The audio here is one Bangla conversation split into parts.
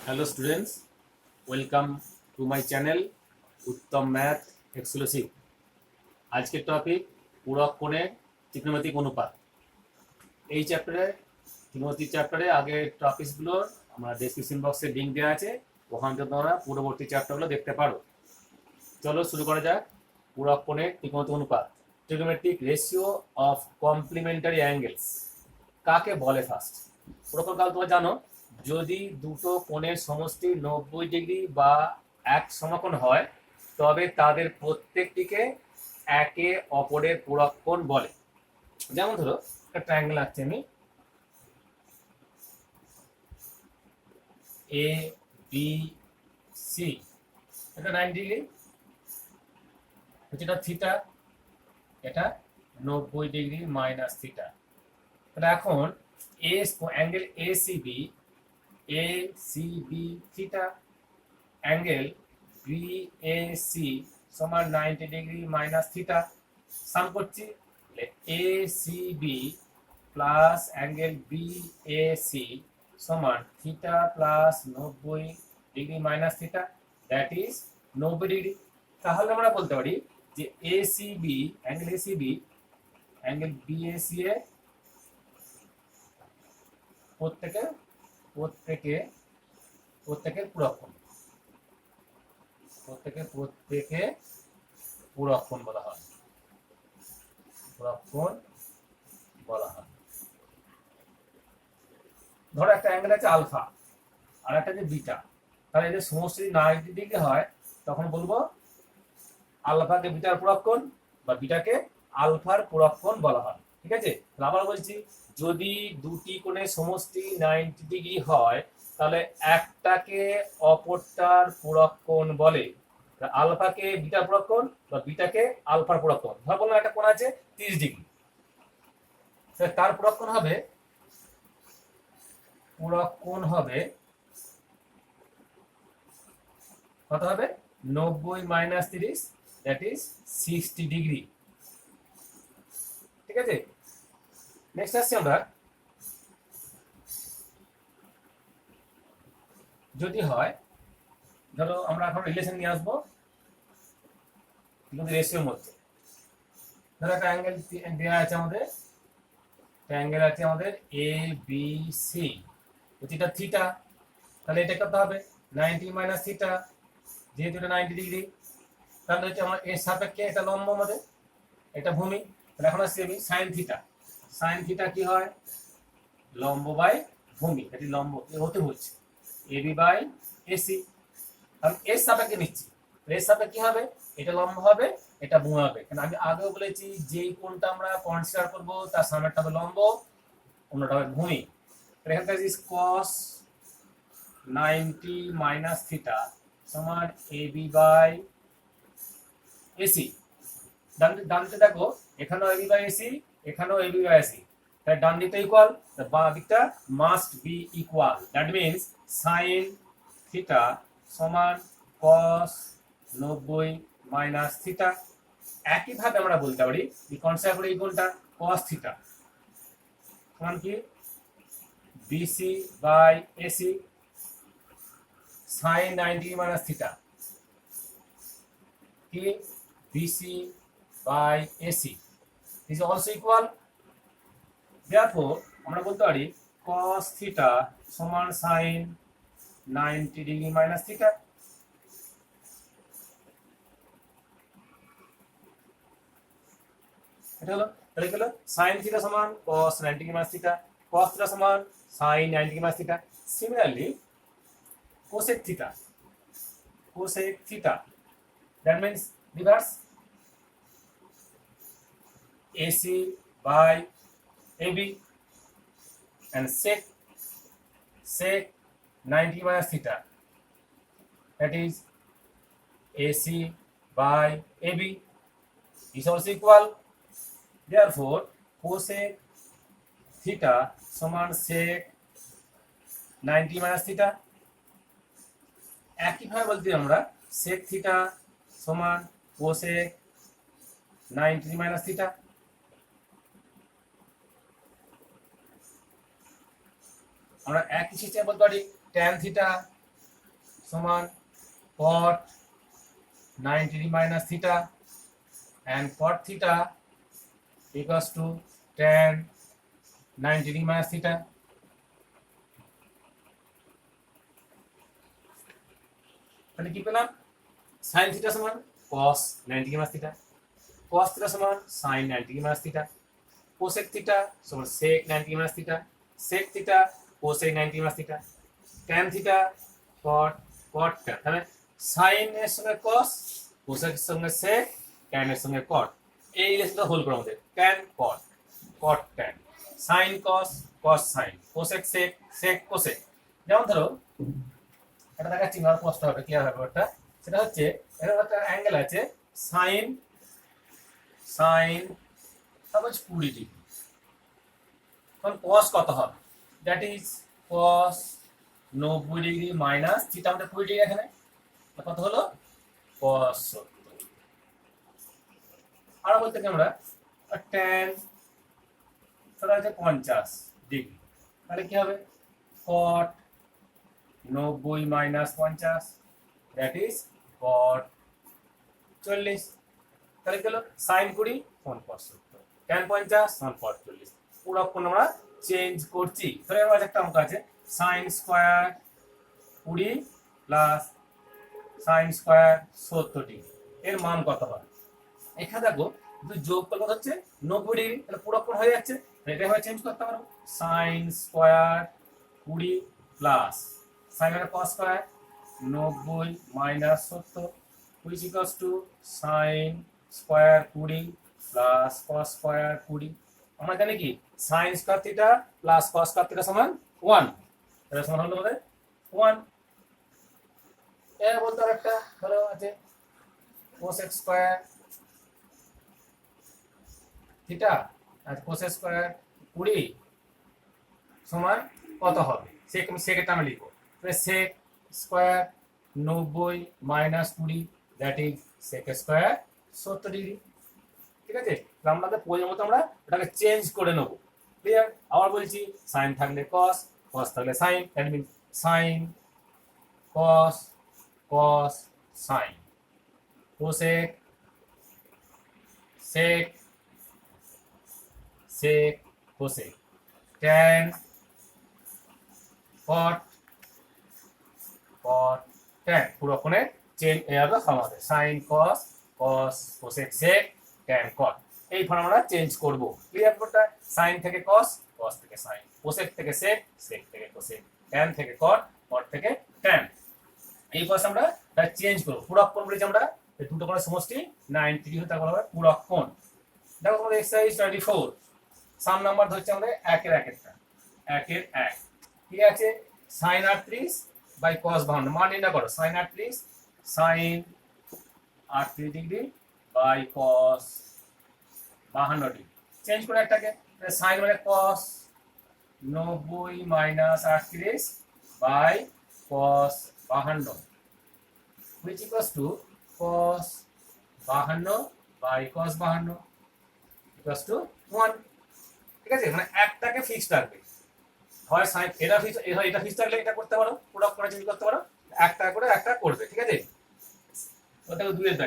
Hello students, welcome to my channel Uttam math exclusive. আজকের টপিক পূরক কোণের ত্রিকোণমিতিক অনুপাত। এই চ্যাপ্টারে আগের টপিকসগুলোর আমরা ডেসক্রিপশন বক্সে লিঙ্ক দেওয়া আছে, ওখান থেকে তোমরা পূর্ববর্তী চ্যাপ্টারগুলো দেখতে পারো। চলো শুরু করা যাক। পূরক কোণের ত্রিকোণমিতিক অনুপাত, trigonometric ratio of complementary angles কাকে বলে? ফার্স্ট প্রথম কাল তোমরা জানো, যদি দুটো কোণের সমষ্টি 90 ডিগ্রি বা এক সমকোণ হয় তবে তাদের প্রত্যেকটিকে একে অপরের পূরক কোণ বলে। যেমন ধরো একটা ট্রায়াঙ্গেল আঁকছি আমি, এ বি সি, এটা 90 ডিগ্রি, যেটা থিটা, এটা 90 ডিগ্রি মাইনাস থিটা। তাহলে এখন angle ACB theta, angle BAC সমান 90 ডিগ্রি মাইনাস থিটা। সাম করছি, এসিবি প্লাস অ্যাঙ্গেল বিএসি সমান theta plus 90 degree minus theta, that is 90 degree. তাহলে আমরা বলতে পারি যে এসিবি অ্যাঙ্গেল বিএসি এর প্রত্যেকের পূরক কোণ, প্রত্যেকে পূরক কোণ বলা হয়, ধরো একটা অ্যাঙ্গেল আছে আলফা আর একটা যে বিটা, তাহলে এদের সমষ্টি 90 ডিগ্রি হয় তখন বলবো আলফাকে বিটার পূরক কোণ বা বিটাকে আলফার পূরক কোণ বলা হয়। ঠিক আছে, আবার বলছি, যদি দুটি কোণের সমষ্টি 90 ডিগ্রি হয় তাহলে একটাকে অপরটার পূরক কোণ বলে। আলফাকে বিটার পূরক কোণ বা বিটাকে আলফার পূরক কোণ। ধর বললাম একটা কোণ আছে 30 ডিগ্রি, তার পূরক কোণ হবে কত হবে? 90 মাইনাস 30, দ্যাট ইজ 60 ডিগ্রি। ঠিক আছে, নেক্সট আসছি আমরা, যদি হয়, ধরো আমরা এখন রিলেশন নিয়ে আসবো কিন্তু রেশিওর মধ্যে। ধরো একটা অ্যাঙ্গেল দেওয়া আছে আমাদের, এ বি সি, এটা থিটা, তাহলে এটা কত হবে? 90 মাইনাস থিটা, যেহেতু এটা 90 ডিগ্রি, তাহলে হচ্ছে আমার এর সাপেক্ষে এটা লম্ব আমাদের, এটা ভূমি। তাহলে এখন আসছে সাইন থিটা কি হয়? লম্ব বাই ভূমি, এটি লম্ব হতে হচ্ছে এবি বাই এসি। আমি এর সাপেক্ষে নিচ্ছি, এর সাপেক্ষে কি হবে? এটা লম্ব হবে, এটা ভূমি হবে। কারণ আমি আগেও বলেছি যেই কোণটা আমরা কনসিডার করব তার সামনেটা হবে লম্ব, অন্যটা হবে ভূমি। এখান থেকে cos 90 মাইনাস থিটা সমান এবি বাই এসি। ডানদিকে দেখো, এখানেও এবি বাই এসি, এখানেও এবি বাই এসি, তাই ডান দিকটা ইকুয়াল, বাঁ দিকটা must be equal. That means sine theta সমান cos 90 মাইনাস থিটা। একইভাবে আমরা বলতে পারি এই কনসেপ্ট করে এই কোণটা cos থিটা সমান কি BC by AC sine 90 minus theta কি BC by AC is also equal. Therefore আমরা বলতে পারি cos থিটা সমান sin 90 ডিগ্রি মাইনাস থিটা। এটা হলো, তাহলে কি হলো? sin থিটা সমান cos 90 degree minus theta, cos theta সমান sin 90 degree minus theta. Similarly cosec theta, that means reverse AC by AB, and sec 90 minus theta, that is AC by AB is also equal. Therefore cosec theta সমান sec 90 minus theta। একইভাবে বলতে আমরা sec theta সমান cosec 90 minus theta। আমরা একই সিস্টেম বলতে পারি tan থিটা সমান cot 90 degree minus theta and cot theta equals to tan 90 degree minus theta. তাহলে কি পেলাম? sin theta সমান cos 90 degree minus theta, cos theta সমান sin 90 degree minus theta, cosec theta সমান sec 90 degree minus theta, sec theta cosec 90 degree minus theta, tan theta cot tan। তাহলে sin এর সঙ্গে cos, cosec এর সঙ্গে sec, tan এর সঙ্গে cot। এই রিলেশনটা হোল করব আমাদের, tan cot, cot tan, sin cos, cos sin, cosec sec, sec cosec। যেমন ধরো এটা দেখাচ্ছি, ভালো কষ্ট হবে, ক্লিয়ার হবে ওটা। সেটা হচ্ছে এখানে একটা অ্যাঙ্গেল আছে sin সাপোজ 20 ডিগ্রি, তখন cos কত হবে? That is cos 90 degree minus theta, আমাদের 20 ডিগ্রি এখানে কত হলো? cos 70। আর বলতে কি আমরা tan সেটা হচ্ছে 50 ডিগ্রি, তাহলে কি হবে? cot 90 minus 50, that is cot 40। তাহলে কি হলো? sin 20 সমান cos 70, tan 50 সমান cot 40। পুরো কোণ আমরা চেঞ্জ করছি। তাহলে আমার একটা অঙ্ক আছে sin square 20 plus sin square 70 degree, এর মান কত হয়? এখানে দেখো যদি যোগ করলে হচ্ছে 90 ডিগ্রি, তাহলে পুরো কোণ হয়ে যাচ্ছে, এটা ভাবে চেঞ্জ করতে পারো। sin স্কয়ার 20 প্লাস sin এর cos square 90 minus 70 which equals to sin square 20 plus cos square 20। আমরা জানি কি sin square theta plus cos square theta সমান 1, তাহলে সমান হলো আমাদের 1। এর বলতে একটা ধরো আছে cosec স্কয়ার থিটা আর cosec স্কয়ার 20 সমান কত হবে? সেকেন্ড টার্মে লিখবো, তাহলে sec square 90 minus 20, that is sec square 70 degree. ঠিক আছে, আমাদের প্রয়োজন মতো আমরা ওটাকে চেঞ্জ করে নেব। ক্লিয়ার? আবার বলছি, sin থাকলে cos, cos থাকলে sin, that means sin cos, cos sin, cosec sec, sec cosec, tan cot, cot tan। পুরো কোণে চেঞ্জ এভাবে আমাদের sin cos, cos cosec sec, tan cot, এই ফর্মুলা চেঞ্জ করব। ক্লিয়ার? পুরোটা sin থেকে cos, cos থেকে sin, cosec থেকে sec, sec থেকে cosec, tan থেকে cot, cot থেকে tan। এই পাশে আমরা এটা চেঞ্জ করব। পুরো কোণ বলেছি আমরা এই দুটো কোণের সমষ্টি 90 ডিগ্রি হতে হবে পুরো কোণ। দেখো তোমাদের এক্সারসাইজ 24 সাম নাম্বার ধরছে আমাদের 1 এর 1 ঠিক আছে, sin 38 বাই cos 52 মান নির্ণয় করো। sin 38 sin 38 degree by cos 52 degree, change করে একটাকে, sin মানে cos 90 minus 38 by cos 52 which equals to cos 52 by cos 52 equals to 1। ঠিক আছে, মানে একটাকে ফিক্স রাখবে, হয় sin এটা ফিক্স, এটা ফিক্স রাখলে এটা করতে পারো, প্রোডাক্ট করে চেঞ্জ করতে পারো, একটা করে একটা করবে। ঠিক আছে, ওটা 2 এর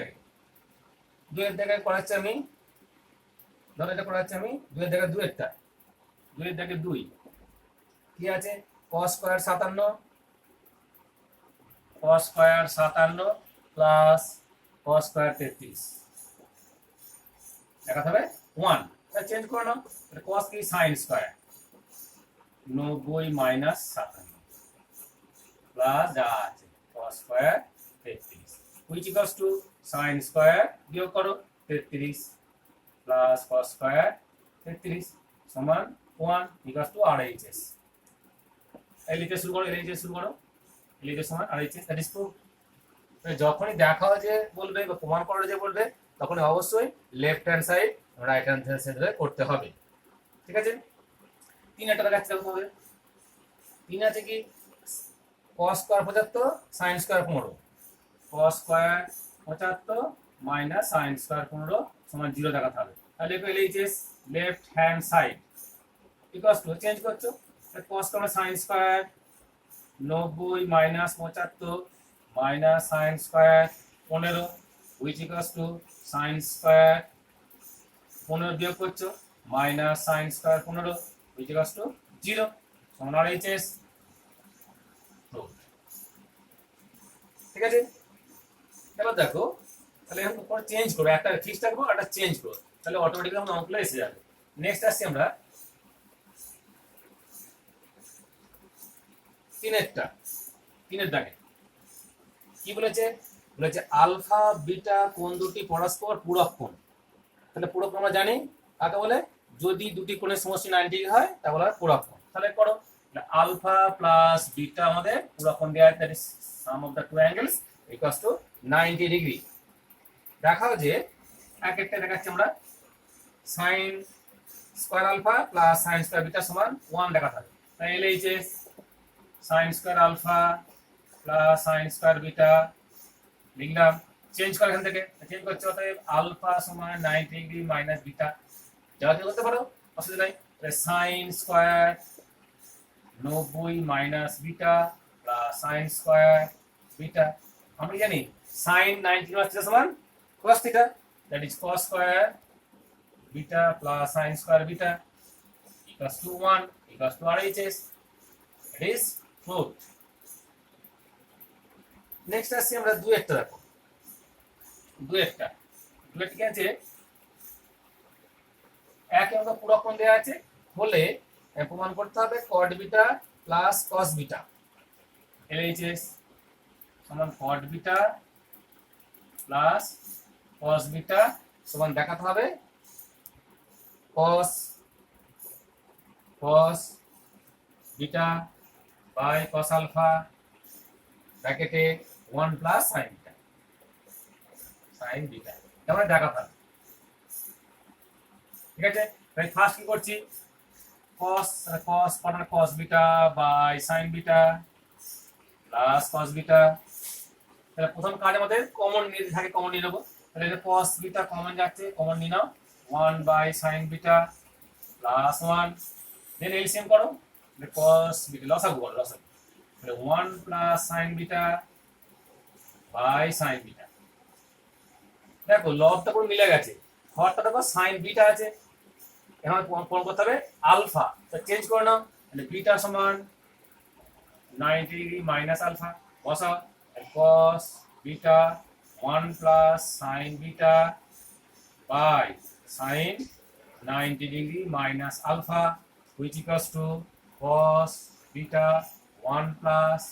দাগে করাচ্ছি আমি, ধরো এটা করাচ্ছি আমি 2 এর দাগে 2 এরটা, 2 এর দাগে 2 কি আছে cos square 57, cos square 57 plus cos square 33 দেখা হবে 1। তাহলে চেঞ্জ করে নাও, cos কি sin স্কয়ার 90 মাইনাস 57 প্লাস যা আছে cos square 33 which equals to sin square বিয়োগ করো 33 প্লাস cos স্কয়ার 33 সমান 1 equals to RHS। এই লিখে শুরু করো, RHS শুরু করো, লিখে সমান RHS, দ্যাট ইজ প্রুফ। যখনই দেখা যে বলবে বা প্রমাণ করা যে বলবে, তখন অবশ্যই left hand side right hand side করতে হবে। ঠিক আছে, 3 একটা দেখাচ্ছি তোমাদের। 3 আছে কি cos square 75 sin square 15, cos square 75 minus sin square 15 সমান 0 দেখাতে হবে। তাহলে LHS left hand side equals to change করছো, cos মানে sin square 90 minus 75 minus sine square 15 which equals to sine square 15 বিয়োগ করছো minus sine square 15 which equals to 0 সমান RHS। ঠিক আছে, এবার দেখো তাহলে এখন পরে চেঞ্জ করবো, একটা ফিক্স রাখবো একটা চেঞ্জ করবো, তাহলে অটোমেটিক্যালি আমার অঙ্কগুলো এসে যাবে। নেক্সট আসছি আমরা তিনের দাগে কি বলেছে, বলেছে আলফা বিটা কোণ দুটি পরস্পর পূরক কোণ। তাহলে পূরক কোণ আমরা জানি কাকে বলে, যদি দুটি কোণের সমষ্টি 90 ডিগ্রি হয় তাহলে পূরক কোণ। তাহলে করো আলফা প্লাস বিটা আমাদের পূরক কোণ দেওয়া আছে, that is sum of the two angles equals to 90 degree. দেখাও যে এক একটা দেখাচ্ছি আমরা sine square alpha plus sine square beta সমান 1 দেখাতে হবে। তাই LHS sine square alpha plus sine square beta লিখলাম। চেঞ্জ করে এখান থেকে চেঞ্জ করতে হতে আলফা সমান 90 ডিগ্রি মাইনাস বিটা, যা করতে পারো অসুবিধা নাই। Sine square 90 minus beta plus sine square beta, আমরা জানি সাইন 90 মাইনাস থিটা সমান cos theta, that is cos square beta plus sin square beta equals to 1 equals to RHS. It is proved. Next আসছি আমরা দুয়েরটা দেখো, দুয়েরটা কি আছে, এক অঙ্ক পূরক কোণ দেওয়া আছে বলে প্রমাণ করতে হবে cot beta plus cos beta, LHS সমান cot beta plus cos beta সমান দেখাতে হবে cos beta by cos alpha ব্র্যাকেটে 1 plus sin beta আমরা দেখাতে হবে। ঠিক আছে, তাই ফার্স্ট কি করছি cos beta by sin beta plus cos beta। তাহলে প্রথম কাজ আমাদের কমন নিতে থাকে, কমন নিয়ে নেবো। তাহলে এটা cos বিটা কমন যাচ্ছে, কমন নিয়ে নাও 1 by sin beta plus 1, then LCM করো cos বিটা লসাগু করো, লসাগু তাহলে 1 plus sin beta by sin beta. দেখো লবটা পুরো মিলে গেছে, হরটা দেখো sin বিটা আছে, এখন কোন করতে হবে আলফা, তো চেঞ্জ করে নাও, তাহলে বিটা সমান 90 ডিগ্রি মাইনাস আলফা বসাও, cos beta 1 plus sin beta by sin 90 degree minus alpha which equals to cos beta 1 plus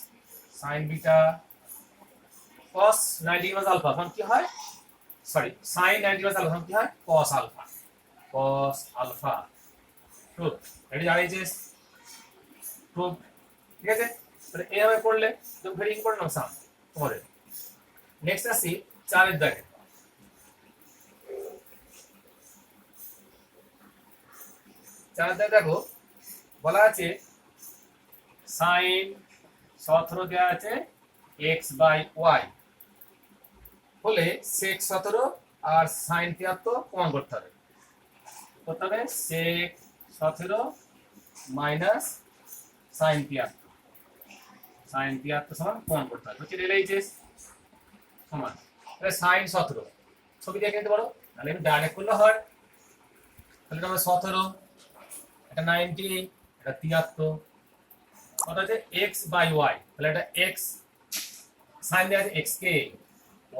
sin beta cos 90 degree minus alpha কি হয়, sorry sin 90 degree minus alpha কি হয় cos alpha ট্রু, এটি RHS ট্রু। ঠিক আছে, তাহলে এইভাবে করলে তুমি ভেরি ইম্পর্টেন্ট সাম তোমাদের। নেক্সট আসি চারের দাগে, চারের দাগে দেখো বলা আছে সাইন 17 দেওয়া আছে x বাই y বলে sec 17 আর সাইন 73 প্রমাণ করতে হবে sec 17 মাইনাস সাইন 73 সমান প্রমাণ করতে হবে, হচ্ছে LHS সমান তাহলে সাইন 17 ছবি দেখে নিতে পারো, তাহলে আমি ডাইরেক্ট করলে হয়, তাহলে আমরা 17 এটা 90 এটা 73 কত আছে x বাই y, তাহলে এটা x সাইন দেওয়া আছে x কে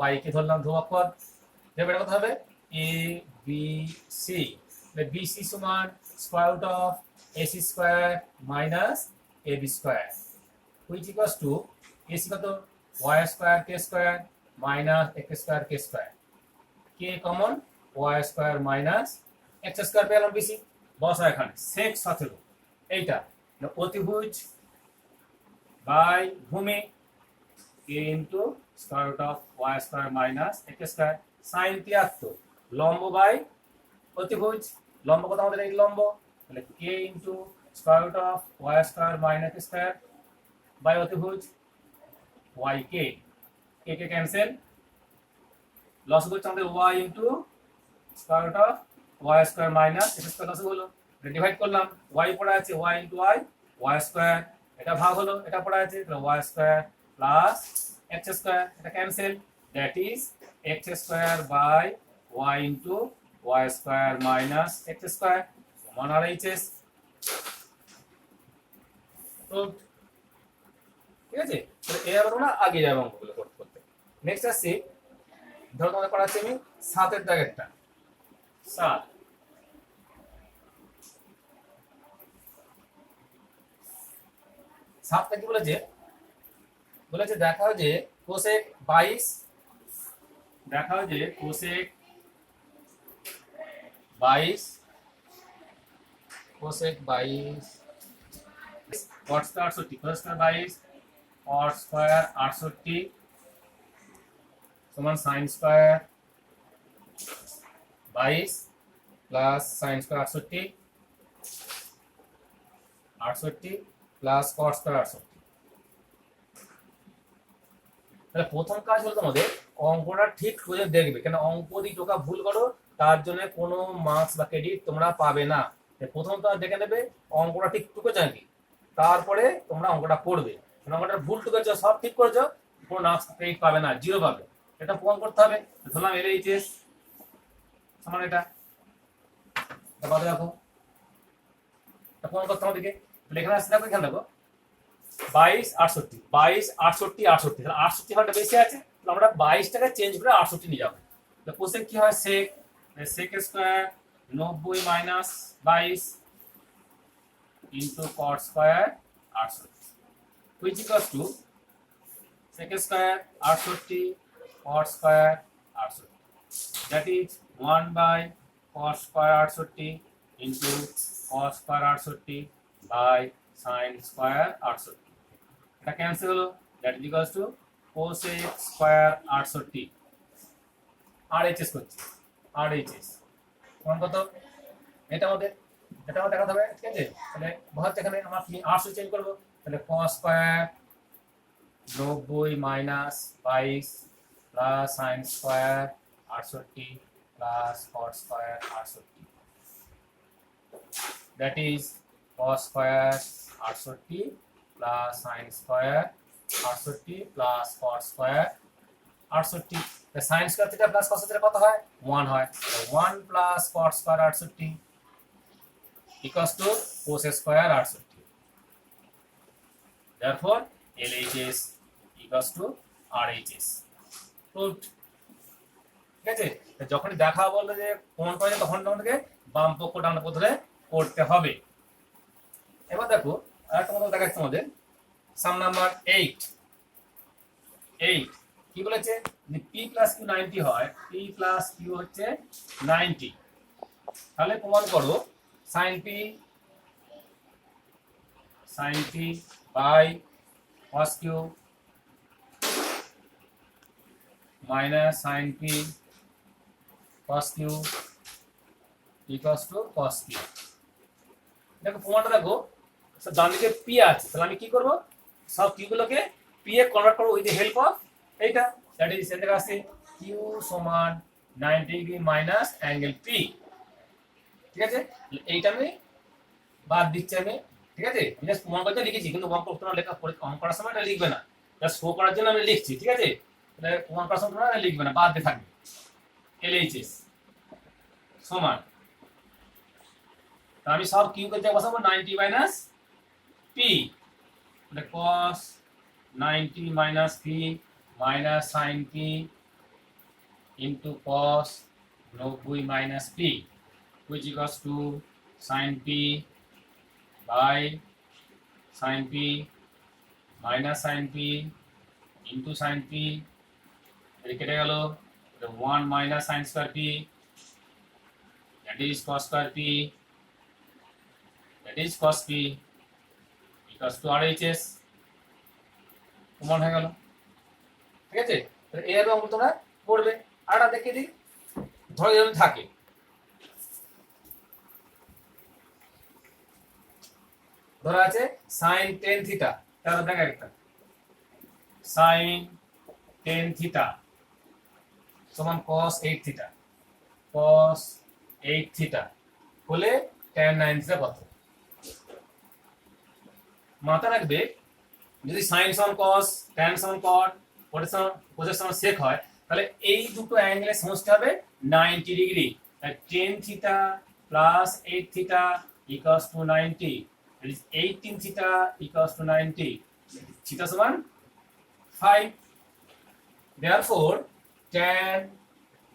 y কে ধরলাম ধ্রুবক পদ, দেবে এটা কত হবে a b c, তাহলে bc সমান square root of ac square minus ab square which equals to ac কত y square k square minus x square k square, k common y square minus x square পেলাম bc, বসা এখানে sec 17 এইটা অতিভুজ বাই ভূমি k into square root of y square minus x square, sin 73 লম্ব বাই অতিভুজ, লম্ব কত আমাদের এই লম্ব, তাহলে k into square root of y square minus x square by অতিভুজ y k, k কে ক্যান্সেল, লসগু হচ্ছে আমাদের y into square root of y square minus x square, লসগু হলো ডিভাইড করলাম y পড়া আছে y ইনটু y স্কয়ার, এটা ভাগ হলো এটা পড়া আছে তাহলে y square plus x square, এটা cancel, that is x square by y into y square minus x square সমান RHS। তো ঠিক আছে, তাহলে এবার আমরা আগে যাব অঙ্কগুলো করতে করতে। নেক্সট আসছি, ধরো তোমাদের পড়াচ্ছি আমি 7 এর দাগেরটা। 7 7টা কি বলেছে, বলেছে দেখাও যে কোসেক 22, দেখাও যে cosec 22, cosec 22 cot square 68, cos square 22 cot square 68 সমান sin square 22 plus sin square 68 plus cot square 68। তাহলে প্রথম কাজ হলো তোমাদের অঙ্কটা ঠিক করে দেখবে, কেন অঙ্ক দিয়ে টোকা ভুল করো তার জন্য কোনো মার্কস বা ক্রেডিট তোমরা পাবে না। প্রথম তো দেখে নেবে অঙ্কটা ঠিক টুকেছে নাকি, তারপরে তোমরা অঙ্কটা করবে। অঙ্কটা ভুল টুকেছ, সব ঠিক করেছো, কোনো মার্কস ক্রেডিট পাবে না, জিরো পাবে। এটা প্রমাণ করতে হবে। ধরলাম LHS সমান এটা বাদে রাখো, এটা প্রমাণ করতে হবে। এখানে আসতে দেখো, এখানে দেখো 22 68 22 68 68, তাহলে 68 ঘন্টা বেশি আছে, তাহলে আমরা 22টাকে চেঞ্জ করে 68 নিয়ে যাবো। তাহলে কোসেক কি হয়, sec square 90 minus 22 into cot square 68 which equals to sec square 68 cot square 68, that is 1 by cos square 68 into cos square 68 by sin square 68। এটা ক্যান্সেল হলো, that is equals to cosec square 68 RHS করছি, RHS সমান কত, এটা আমাদের দেখাতে হবে। ঠিক আছে, তাহলে হচ্ছে এখানে আমরা কি 800 চেঞ্জ করব, তাহলে cos square 90 minus 22 plus sin square 68 plus cot square 68, that is cos square 68 plus sin square 68 plus cot square 68। sin square theta plus cos theta কত হয়, 1 হয়। 1 plus cot square 68 equals to cos square 68। therefore LHS equals to RHS। Proved. ঠিক আছে, যখন দেখা বলবে যে কোন করে তখন তোমাদেরকে বাম পক্ষ ডান পক্ষ ধরে করতে হবে। এবার দেখো আরেকটা মতো দেখাচ্ছি তোমাদের, সাম নাম্বার 8 কি বলেছে, যে p প্লাস q 90 হয়, p প্লাস q হচ্ছে 90, তাহলে প্রমাণ করো sin p by cos q minus sin p cos q equals to cos p। দেখো প্রমাণটা দেখো, ডান দিকে p আছে, তাহলে আমি কি করব, সব q গুলোকে p এ কনভার্ট করব উইথ দ্য হেল্প অফ এইটা, দ্যাট ইজ এর কাছে q সমান 90 ডিগ্রি মাইনাস অ্যাঙ্গেল p। ঠিক আছে, এইটা আমি বাদ দিচ্ছি আমি। ঠিক আছে, জাস্ট প্রমাণ করতে লিখেছি, কিন্তু অঙ্ক তোমরা লেখা অঙ্ক করার সময় এটা লিখবে না, জাস্ট শো করার জন্য আমি লিখছি। ঠিক আছে, তাহলে প্রমাণ করার সময় তোমরা লিখবে না, বাদ দিয়ে থাকবে। LHS সমান, তো আমি সব কিউ করতে বসাবো 90 মাইনাস p, তাহলে cos 90 minus p minus sin p into cos 90 minus p which equals to sin p by sin p minus sin p into sin p, কেটে গেল 1 minus sin square p, that is cos square p, that is cos p equals to RHS প্রমাণ হয়ে গেল। ঠিক আছে, তো এর অঙ্ক তোমরা করবে। আরটা দেখে দিই, ধরে যদি থাকে, ধরা আছে sin 10 থিটা, তাহলে দেখা একটা sin 10 থিটা সমান cos 8 থিটা, cos 8 থিটা হলে tan 9 থিটা কত। মাথা রাখবে, যদি sin সমান cos, tan সমান cot, প্রজেকশন সেক হয়, তাহলে এই দুটো অ্যাঙ্গেলের সমষ্টি হবে 90 ডিগ্রি। তাহলে tan theta plus 8 theta equals to 90, that is 18 theta equals to 90, theta সমান 5। therefore tan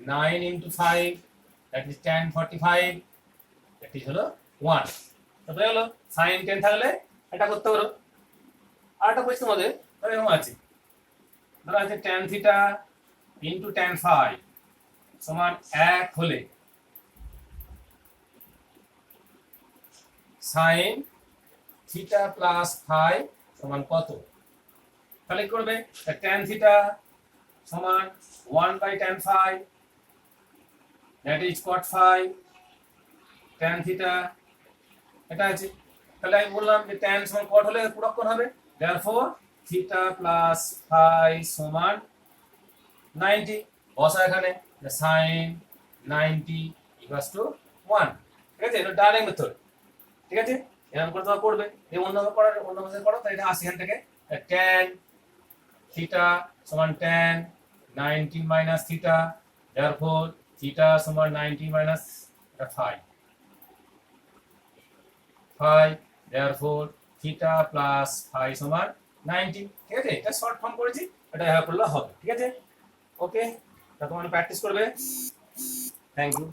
9 into 5, that is tan 45, that is হলো 1। তারপরে হলো sin 10 থাকলে এটা করতে পারো। আরেকটা কোয়েশ্চেন আমাদের এরকম আছে, ধরো আছে tan থিটা ইন্টু tan 5 সমান 1 হলে sin থিটা প্লাস 5 সমান কত? তাহলে কি করবে? tan থিটা সমান 1 by tan 5, that is cot 5 tan theta, এটা আছে। তাহলে আমি বললাম যে tan সমান cot হলে পূরক কোণ হবে, therefore থিটা প্লাস 5 সমান 90। বসা এখানে sin 90 ইকুয়ালস টু 1। ঠিক আছে, এটা ডাইরেক্ট মেথড। ঠিক আছে, এরকম করে তোমরা করবে। এই অন্যভাবে করো, তাই এটা 80 এখান থেকে tan থিটা সমান tan 90 minus theta, therefore theta সমান 90 মাইনাস 5, therefore থিটা প্লাস 5 সমান 90। ঠিক আছে, এটা শর্ট ফর্ম করেছি, এটা এভাবে করলে হবে। ঠিক আছে, ওকে, তা তোমরা প্র্যাকটিস করবে। Thank you.